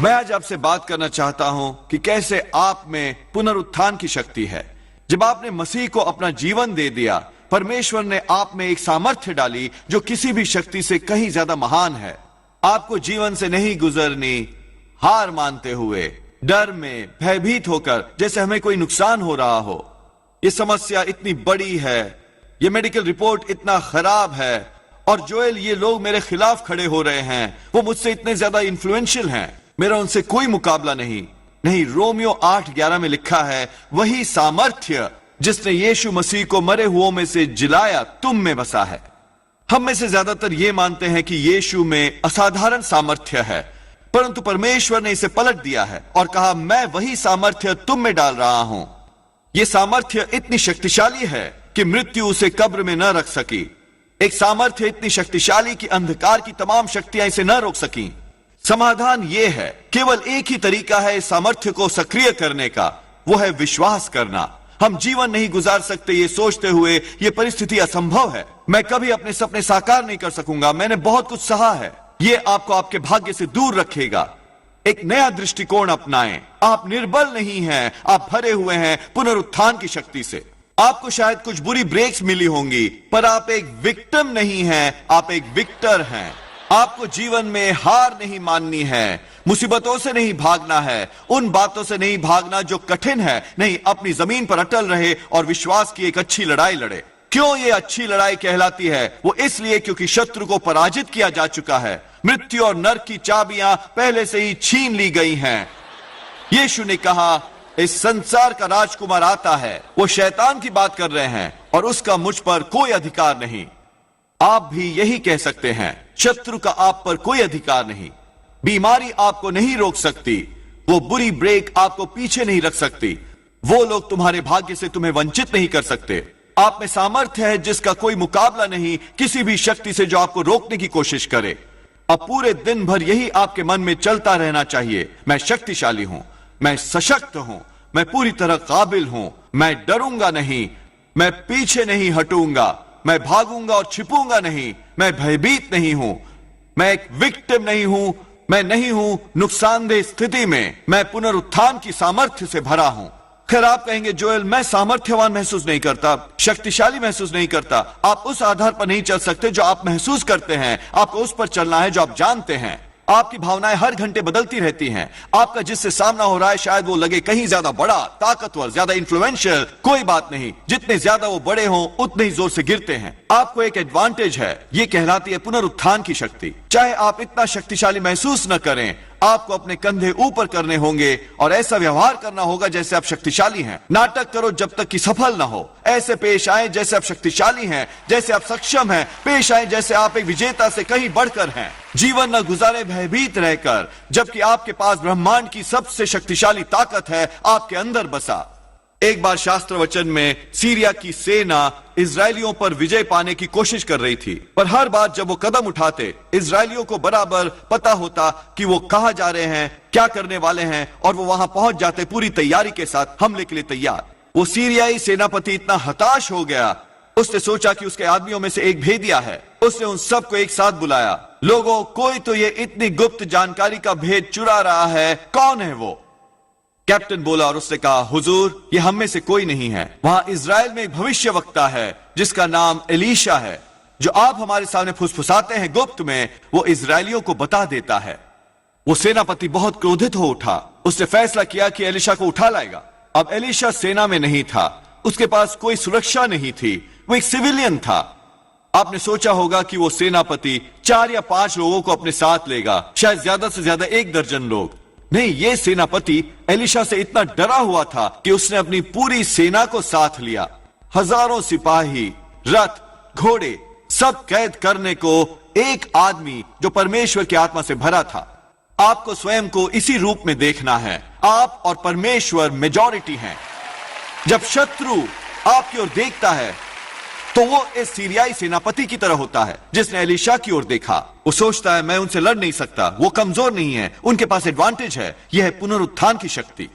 मैं आज आपसे बात करना चाहता हूं कि कैसे आप में पुनरुत्थान की शक्ति है। जब आपने मसीह को अपना जीवन दे दिया, परमेश्वर ने आप में एक सामर्थ्य डाली जो किसी भी शक्ति से कहीं ज्यादा महान है। आपको जीवन से नहीं गुजरनी हार मानते हुए, डर में भयभीत होकर, जैसे हमें कोई नुकसान हो रहा हो। ये समस्या इतनी बड़ी है, ये मेडिकल रिपोर्ट इतना खराब है, और जोएल ये लोग मेरे खिलाफ खड़े हो रहे हैं, वो मुझसे इतने ज्यादा इन्फ्लुएंशियल हैं, मेरा उनसे कोई मुकाबला नहीं। नहीं, रोमियो 8:11 में लिखा है, वही सामर्थ्य जिसने यीशु मसीह को मरे हुओं में से जिलाया तुम में बसा है। हम में से ज्यादातर ये मानते हैं कि यीशु में असाधारण सामर्थ्य है, परंतु परमेश्वर ने इसे पलट दिया है और कहा, मैं वही सामर्थ्य तुम में डाल रहा हूं। यह सामर्थ्य इतनी शक्तिशाली है कि मृत्यु उसे कब्र में न रख सकी। एक सामर्थ्य इतनी शक्तिशाली कि अंधकार की तमाम शक्तियां इसे न रोक सकी। समाधान यह है, केवल एक ही तरीका है इस सामर्थ्य को सक्रिय करने का, वो है विश्वास करना। हम जीवन नहीं गुजार सकते ये सोचते हुए ये परिस्थिति असंभव है, मैं कभी अपने सपने साकार नहीं कर सकूंगा, मैंने बहुत कुछ सहा है। ये आपको आपके भाग्य से दूर रखेगा। एक नया दृष्टिकोण अपनाएं। आप निर्बल नहीं हैं, आप भरे हुए हैं पुनरुत्थान की शक्ति से। आपको शायद कुछ बुरी ब्रेक्स मिली होंगी, पर आप एक विक्टिम नहीं हैं, आप एक विक्टर हैं। आपको जीवन में हार नहीं माननी है, मुसीबतों से नहीं भागना है, उन बातों से नहीं भागना जो कठिन है। नहीं, अपनी जमीन पर अटल रहे और विश्वास की एक अच्छी लड़ाई लड़े। क्यों ये अच्छी लड़ाई कहलाती है? वो इसलिए क्योंकि शत्रु को पराजित किया जा चुका है। मृत्यु और नरक की चाबियां पहले से ही छीन ली गई हैं। यीशु ने कहा, इस संसार का राजकुमार आता है। वो शैतान की बात कर रहे हैं और उसका मुझ पर कोई अधिकार नहीं। आप भी यही कह सकते हैं, शत्रु का आप पर कोई अधिकार नहीं। बीमारी आपको नहीं रोक सकती, वो बुरी ब्रेक आपको पीछे नहीं रख सकती, वो लोग तुम्हारे भाग्य से तुम्हें वंचित नहीं कर सकते। आप में सामर्थ्य है जिसका कोई मुकाबला नहीं किसी भी शक्ति से जो आपको रोकने की कोशिश करे। अब पूरे दिन भर यही आपके मन में चलता रहना चाहिए, मैं शक्तिशाली हूं, मैं सशक्त हूं, मैं पूरी तरह काबिल हूं, मैं डरूंगा नहीं, मैं पीछे नहीं हटूंगा, मैं भागूंगा और छिपूंगा नहीं, मैं भयभीत नहीं हूं, मैं एक विक्टिम नहीं हूं, मैं नहीं हूं नुकसानदेह स्थिति में, मैं पुनरुत्थान की सामर्थ्य से भरा हूं। खैर, आप कहेंगे, जोएल मैं सामर्थ्यवान महसूस नहीं करता, शक्तिशाली महसूस नहीं करता। आप उस आधार पर नहीं चल सकते जो आप महसूस करते हैं, आपको उस पर चलना है जो आप जानते हैं। आपकी भावनाएं हर घंटे बदलती रहती हैं। आपका जिससे सामना हो रहा है शायद वो लगे कहीं ज्यादा बड़ा, ताकतवर, ज्यादा इन्फ्लुएंशियल, कोई बात नहीं, जितने ज्यादा वो बड़े हों उतने ही जोर से गिरते हैं। आपको एक एडवांटेज है, ये कहलाती है पुनरुत्थान की शक्ति। चाहे आप इतना शक्तिशाली महसूस न करें, आपको अपने कंधे ऊपर करने होंगे और ऐसा व्यवहार करना होगा जैसे आप शक्तिशाली हैं। नाटक करो जब तक कि सफल ना हो, ऐसे पेश आए जैसे आप शक्तिशाली हैं, जैसे आप सक्षम हैं, पेश आए जैसे आप एक विजेता से कहीं बढ़कर हैं। जीवन न गुजारे भयभीत रहकर, जबकि आपके पास ब्रह्मांड की सबसे शक्तिशाली ताकत है आपके अंदर बसा। एक बार शास्त्र वचन में सीरिया की सेना इजरायलियों पर विजय पाने की कोशिश कर रही थी, पर हर बार जब वो कदम उठाते, इजरायलियों को बराबर पता होता कि वो कहां जा रहे हैं, क्या करने वाले हैं, और वो वहां पहुंच जाते पूरी तैयारी के साथ, हमले के लिए तैयार। वो सीरियाई सेनापति इतना हताश हो गया, उसने सोचा कि उसके आदमियों में से एक भेदिया है। उसने उन सबको एक साथ बुलाया, लोगों, कोई तो ये इतनी गुप्त जानकारी का भेद चुरा रहा है, कौन है वो? कैप्टन बोला और उसने कहा, हुजूर, ये हम में से कोई नहीं है। वहां इजराइल में एक भविष्यवक्ता है जिसका नाम एलीशा है, जो आप हमारे सामने फुसफुसाते हैं गुप्त में, वो इजरायलियों को बता देता है। वो सेनापति बहुत क्रोधित हो उठा। उसने फैसला किया कि एलीशा को उठा लाएगा। अब एलीशा सेना में नहीं था, उसके पास कोई सुरक्षा नहीं थी, वो एक सिविलियन था। आपने सोचा होगा कि वो सेनापति 4 या 5 लोगों को अपने साथ लेगा, शायद ज्यादा से ज्यादा 1 दर्जन लोग। नहीं, ये सेनापति एलीशा से इतना डरा हुआ था कि उसने अपनी पूरी सेना को साथ लिया। हजारों सिपाही, रथ, घोड़े, सब कैद करने को एक आदमी जो परमेश्वर की आत्मा से भरा था। आपको स्वयं को इसी रूप में देखना है, आप और परमेश्वर मेजॉरिटी हैं। जब शत्रु आपकी ओर देखता है तो वो इस सीरियाई सेनापति की तरह होता है जिसने एलीशा की ओर देखा। वो सोचता है, मैं उनसे लड़ नहीं सकता, वो कमजोर नहीं है, उनके पास एडवांटेज है। यह है पुनरुत्थान की शक्ति।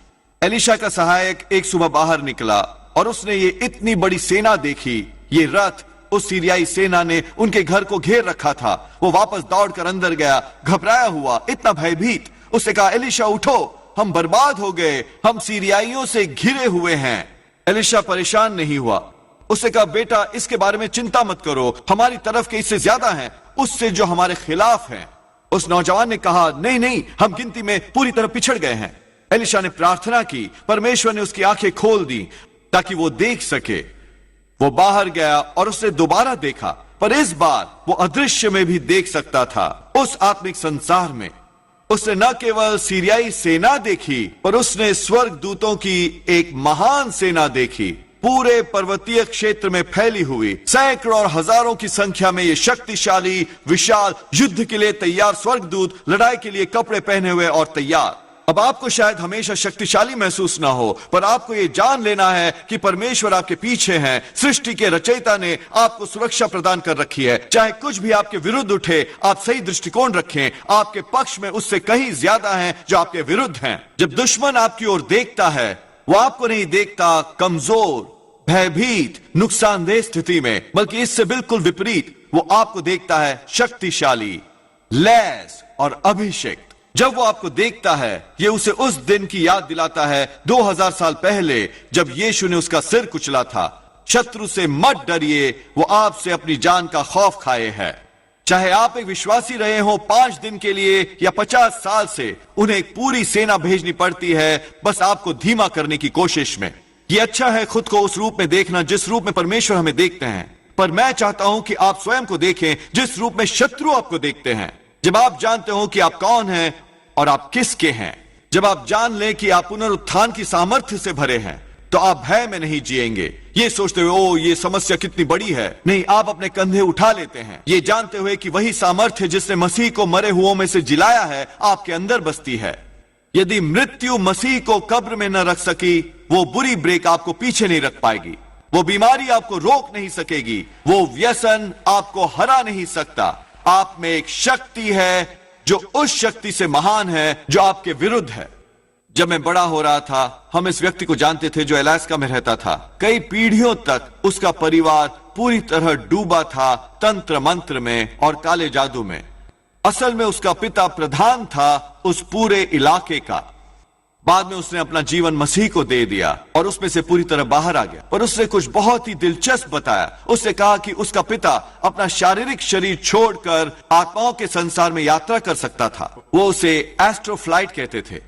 एलीशा का सहायक एक सुबह बाहर निकला और उसने ये इतनी बड़ी सेना देखी। ये रथ, उस सीरियाई सेना ने उनके घर को घेर रखा था। वो वापस दौड़कर अंदर गया, घबराया हुआ, इतना भयभीत। उसने कहा, एलिशा उठो, हम बर्बाद हो गए, हम सीरियाइयों से घिरे हुए हैं। एलिशा परेशान नहीं हुआ। उसने कहा, बेटा इसके बारे में चिंता मत करो, हमारी तरफ के इससे ज्यादा हैं उससे जो हमारे खिलाफ हैं। उस नौजवान ने कहा, नहीं नहीं, हम गिनती में पूरी तरह पिछड़ गए हैं। एलिशा ने प्रार्थना की, परमेश्वर ने उसकी आंखें खोल दी ताकि वो देख सके। वो बाहर गया और उसने दोबारा देखा, पर इस बार वो अदृश्य में भी देख सकता था। उस आत्मिक संसार में उसने न केवल सीरियाई सेना देखी, पर उसने स्वर्ग दूतों की एक महान सेना देखी, पूरे पर्वतीय क्षेत्र में फैली हुई, सैकड़ों और हजारों की संख्या में ये शक्तिशाली विशाल युद्ध के लिए तैयार स्वर्गदूत, लड़ाई के लिए कपड़े पहने हुए और तैयार। अब आपको शायद हमेशा शक्तिशाली महसूस ना हो, पर आपको यह जान लेना है कि परमेश्वर आपके पीछे है। सृष्टि के रचयिता ने आपको सुरक्षा प्रदान कर रखी है। चाहे कुछ भी आपके विरुद्ध उठे, आप सही दृष्टिकोण रखें, आपके पक्ष में उससे कहीं ज्यादा हैं जो आपके विरुद्ध हैं। जब दुश्मन आपकी ओर देखता है, वो आपको नहीं देखता कमजोर, भयभीत, नुकसानदेह स्थिति में, बल्कि इससे बिल्कुल विपरीत वो आपको देखता है शक्तिशाली, लैस और अभिषेक। जब वो आपको देखता है, ये उसे उस दिन की याद दिलाता है 2000 साल पहले जब यीशु ने उसका सिर कुचला था। शत्रु से मत डरिए, वो आपसे अपनी जान का खौफ खाए है। चाहे आप एक विश्वासी रहे हो 5 दिन के लिए या 50 साल से, उन्हें एक पूरी सेना भेजनी पड़ती है बस आपको धीमा करने की कोशिश में। ये अच्छा है खुद को उस रूप में देखना जिस रूप में परमेश्वर हमें देखते हैं, पर मैं चाहता हूं कि आप स्वयं को देखें जिस रूप में शत्रु आपको देखते हैं। जब आप जानते हो कि आप कौन हैं और आप किसके हैं, जब आप जान लें कि आप पुनरुत्थान की सामर्थ्य से भरे हैं, तो आप भय में नहीं जिएंगे ये सोचते हुए ओ ये समस्या कितनी बड़ी है। नहीं, आप अपने कंधे उठा लेते हैं ये जानते हुए कि वही सामर्थ्य जिसने मसीह को मरे हुओं में से जिलाया है आपके अंदर बसती है। यदि मृत्यु मसीह को कब्र में न रख सकी, वो बुरी ब्रेक आपको पीछे नहीं रख पाएगी, वो बीमारी आपको रोक नहीं सकेगी, वो व्यसन आपको हरा नहीं सकता। आप में एक शक्ति है जो उस शक्ति से महान है जो आपके विरुद्ध है। जब मैं बड़ा हो रहा था, हम इस व्यक्ति को जानते थे जो अलास्का में रहता था। कई पीढ़ियों तक उसका परिवार पूरी तरह डूबा था तंत्र मंत्र में और काले जादू में। असल में उसका पिता प्रधान था उस पूरे इलाके का। बाद में उसने अपना जीवन मसीह को दे दिया और उसमें से पूरी तरह बाहर आ गया। पर उसने कुछ बहुत ही दिलचस्प बताया। उसने कहा कि उसका पिता अपना शारीरिक शरीर छोड़कर आत्माओं के संसार में यात्रा कर सकता था। वो उसे एस्ट्रो फ्लाइट कहते थे।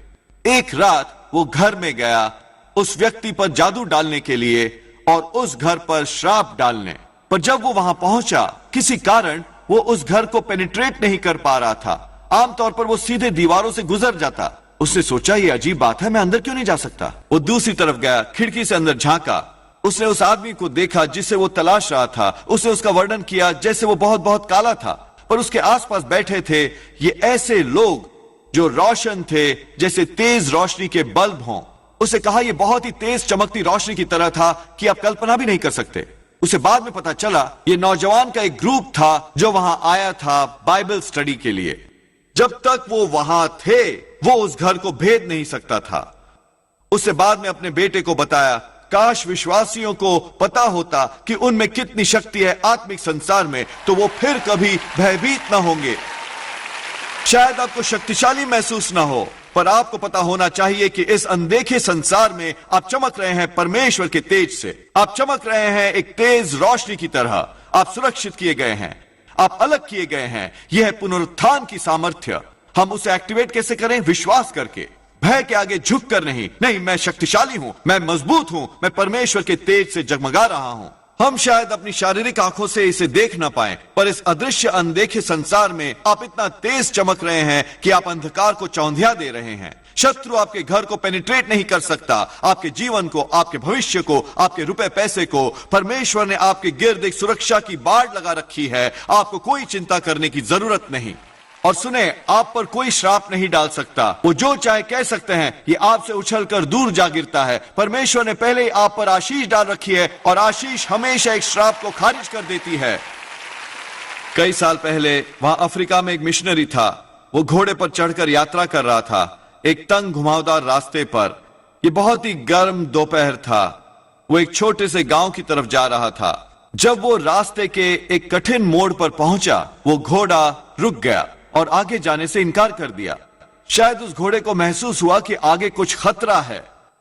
एक रात वो घर में गया उस व्यक्ति पर जादू डालने के लिए और उस घर पर श्राप डालने, पर जब वो वहां पहुंचा किसी कारण वो उस घर को पेनिट्रेट नहीं कर पा रहा था। आमतौर पर वो सीधे दीवारों से गुजर जाता। उसने सोचा ये अजीब बात है, मैं अंदर क्यों नहीं जा सकता। वो दूसरी तरफ गया, खिड़की से अंदर झांका। उसने उस आदमी को देखा जिसे वो तलाश रहा था। उसने उसका वर्णन किया जैसे वो बहुत बहुत काला था, पर उसके आसपास बैठे थे ये ऐसे लोग जो रोशन थे जैसे तेज रोशनी के बल्ब हों। उसे कहा यह बहुत ही तेज चमकती रोशनी की तरह था कि आप कल्पना भी नहीं कर सकते। उसे बाद में पता चला ये नौजवान का एक ग्रुप था जो वहां आया था बाइबल स्टडी के लिए। जब तक वो वहां थे वो उस घर को भेद नहीं सकता था। उससे बाद में अपने बेटे को बताया, काश विश्वासियों को पता होता कि उनमें कितनी शक्ति है आत्मिक संसार में, तो वो फिर कभी भयभीत ना होंगे। शायद आपको शक्तिशाली महसूस ना हो, पर आपको पता होना चाहिए कि इस अनदेखे संसार में आप चमक रहे हैं परमेश्वर के तेज से। आप चमक रहे हैं एक तेज रोशनी की तरह। आप सुरक्षित किए गए हैं, आप अलग किए गए हैं। यह है पुनरुत्थान की सामर्थ्य। हम उसे एक्टिवेट कैसे करें? विश्वास करके, भय के आगे झुक कर नहीं। नहीं, मैं शक्तिशाली हूं, मैं मजबूत हूं, मैं परमेश्वर के तेज से जगमगा रहा हूं। हम शायद अपनी शारीरिक आंखों से इसे देख ना पाए, पर इस अदृश्य अनदेखे संसार में आप इतना तेज चमक रहे हैं कि आप अंधकार को चौंधिया दे रहे हैं। शत्रु आपके घर को पेनिट्रेट नहीं कर सकता, आपके जीवन को, आपके भविष्य को, आपके रुपए पैसे को। परमेश्वर ने आपके गिर्द एक सुरक्षा की बाड़ लगा रखी है। आपको कोई चिंता करने की जरूरत नहीं। और सुने, आप पर कोई श्राप नहीं डाल सकता। वो जो चाहे कह सकते हैं, ये आपसे उछलकर दूर जा गिरता है। परमेश्वर ने पहले ही आप पर आशीष डाल रखी है और आशीष हमेशा एक श्राप को खारिज कर देती है। कई साल पहले वहां अफ्रीका में एक मिशनरी था। वो घोड़े पर चढ़कर यात्रा कर रहा था एक तंग घुमावदार रास्ते पर। यह बहुत ही गर्म दोपहर था। वो एक छोटे से गांव की तरफ जा रहा था। जब वो रास्ते के एक कठिन मोड़ पर पहुंचा, वो घोड़ा रुक गया और आगे जाने से इनकार कर दिया। शायद उस घोड़े को महसूस हुआ कि आगे कुछ खतरा है।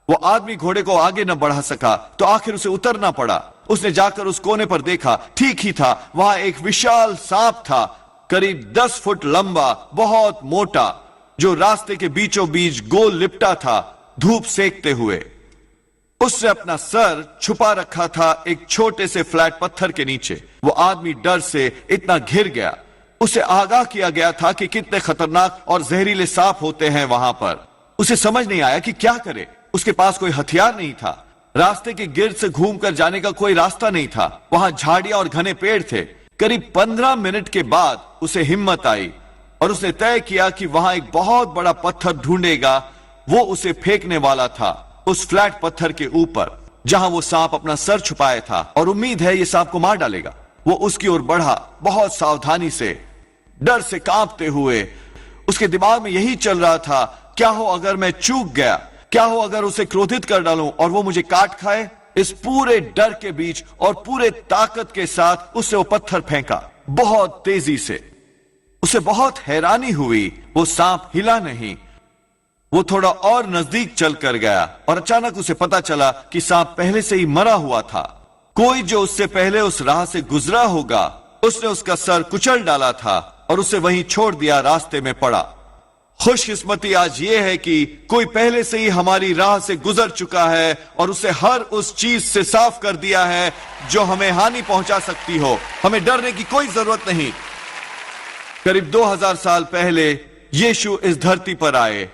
वो आदमी घोड़े को आगे न बढ़ा सका तो आखिर उसे उतरना पड़ा। उसने जाकर उस कोने पर देखा, ठीक ही था, वहां एक विशाल सांप था, करीब 10 फुट लंबा, बहुत मोटा, जो रास्ते के बीचों बीच गोल लिपटा था, धूप सेकते हुए। उसने अपना सर छुपा रखा था एक छोटे से फ्लैट पत्थर के नीचे। वो आदमी डर से इतना घिर गया। उसे आगाह किया गया था कि कितने खतरनाक और जहरीले सांप होते हैं वहां पर। उसे समझ नहीं आया कि क्या करे। उसके पास कोई हथियार नहीं था। रास्ते के गिर्द से घूमकर जाने का कोई रास्ता नहीं था। वहां झाड़ियां और घने पेड़ थे। करीब 15 मिनट के बाद उसे हिम्मत आई और उसने तय किया कि वहां एक बहुत बड़ा पत्थर ढूंढेगा। वो उसे फेंकने वाला था उस फ्लैट पत्थर के ऊपर जहां वो सांप अपना सर छुपाया था, और उम्मीद है ये सांप को मार डालेगा। वो उसकी ओर बढ़ा, बहुत सावधानी से, डर से कांपते हुए। उसके दिमाग में यही चल रहा था, क्या हो अगर मैं चूक गया, क्या हो अगर उसे क्रोधित कर डालूं और वो मुझे काट खाए। इस पूरे डर के बीच और पूरे ताकत के साथ उसने वो पत्थर फेंका, बहुत तेजी से। उसे बहुत हैरानी हुई, वो सांप हिला नहीं। वो थोड़ा और नजदीक चलकर गया और अचानक उसे पता चला कि सांप पहले से ही मरा हुआ था। कोई जो उससे पहले उस राह से गुजरा होगा, उसने उसका सर कुचल डाला था और उसे वहीं छोड़ दिया, रास्ते में पड़ा। खुशकिस्मती आज ये है कि कोई पहले से ही हमारी राह से गुजर चुका है और उसे हर उस चीज से साफ कर दिया है जो हमें हानि पहुंचा सकती हो। हमें डरने की कोई जरूरत नहीं। करीब 2000 साल पहले यीशु इस धरती पर आए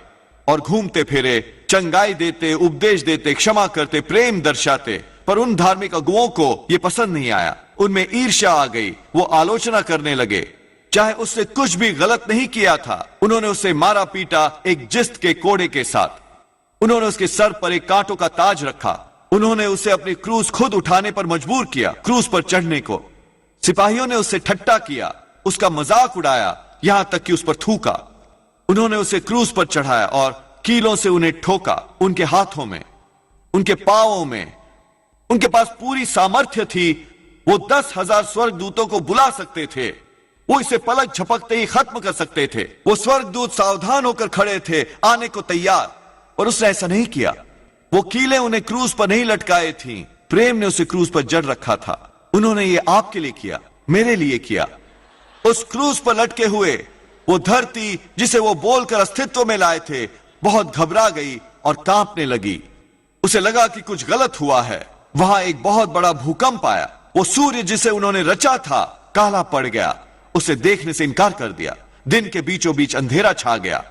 और घूमते फिरे, चंगाई देते, उपदेश देते, क्षमा करते, प्रेम दर्शाते। पर उन धार्मिक अगुओं को यह पसंद नहीं आया। उनमें ईर्ष्या आ गई। वो आलोचना करने लगे, चाहे उसने कुछ भी गलत नहीं किया था। उन्होंने उसे मारा पीटा एक जिस्त के कोड़े के साथ। उन्होंने उसके सर पर एक कांटों का ताज रखा। उन्होंने उसे अपनी क्रूस खुद उठाने पर मजबूर किया, क्रूस पर चढ़ने को। सिपाहियों ने उससे ठट्टा किया, उसका मजाक उड़ाया, यहां तक कि उस पर थूका। उन्होंने उसे क्रूस पर चढ़ाया और कीलों से उन्हें ठोका, उनके हाथों में, उनके पांवों में। उनके पास पूरी सामर्थ्य थी। वो 10,000 स्वर्गदूतों को बुला सकते थे। वो इसे पलक झपकते ही खत्म कर सकते थे। वो स्वर्गदूत सावधान होकर खड़े थे, आने को तैयार, और उसने ऐसा नहीं किया। वो कीलें उन्हें क्रूस पर नहीं लटकाए थी, प्रेम ने उसे क्रूस पर जड़ रखा था। उन्होंने ये आपके लिए किया, मेरे लिए किया। उस क्रूस पर लटके हुए वो धरती जिसे वो बोलकर अस्तित्व में लाए थे, बहुत घबरा गई और कांपने लगी। उसे लगा कि कुछ गलत हुआ है। वहां एक बहुत बड़ा भूकंप आया। वो सूर्य जिसे उन्होंने रचा था काला पड़ गया। उसे देखने से इनकार कर दिया। दिन के बीचों बीच अंधेरा छा गया।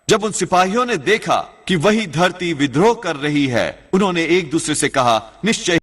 जब उन सिपाहियों ने देखा कि वही धरती विद्रोह कर रही है, उन्होंने एक दूसरे से कहा, निश्चय